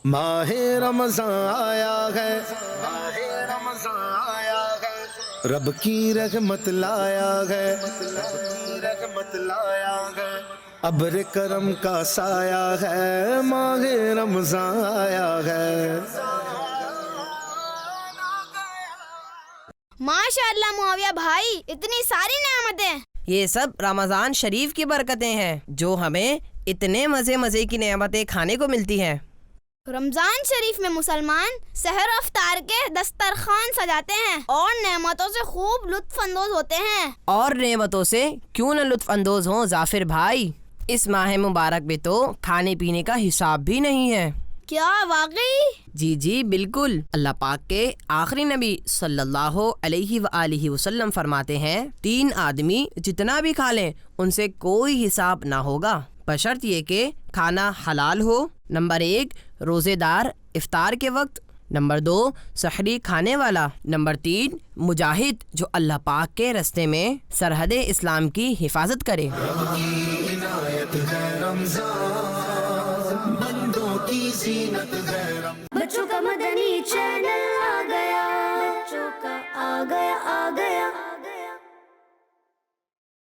ماہ رمضان آیا ہے، ماہ رمضان آیا ہے، رب کی رحمت لایا ہے، رب کی رحمت لایا ہے، ابر کرم کا سایہ ہے، ماہ رمضان آیا ہے۔ ماشاء اللہ معاویہ بھائی، اتنی ساری نعمتیں۔ یہ سب رمضان شریف کی برکتیں ہیں جو ہمیں اتنے مزے کی نعمتیں کھانے کو ملتی ہیں۔ رمضان شریف میں مسلمان سحر و افطار کے دسترخوان سجاتے ہیں اور نعمتوں سے خوب لطف اندوز ہوتے ہیں۔ اور نعمتوں سے کیوں نہ لطف اندوز ہوں ظافر بھائی، اس ماہ مبارک میں تو کھانے پینے کا حساب بھی نہیں ہے۔ کیا واقعی؟ جی بالکل، اللہ پاک کے آخری نبی صلی اللہ علیہ وآلہ وسلم فرماتے ہیں 3 آدمی جتنا بھی کھا لیں ان سے کوئی حساب نہ ہوگا، بشرط یہ کہ کھانا حلال ہو۔ نمبر 1 روزے دار افطار کے وقت، نمبر 2 سحری کھانے والا، نمبر 3 مجاہد جو اللہ پاک کے راستے میں سرحد اسلام کی حفاظت کرے۔ بچوں کا مدنی چینل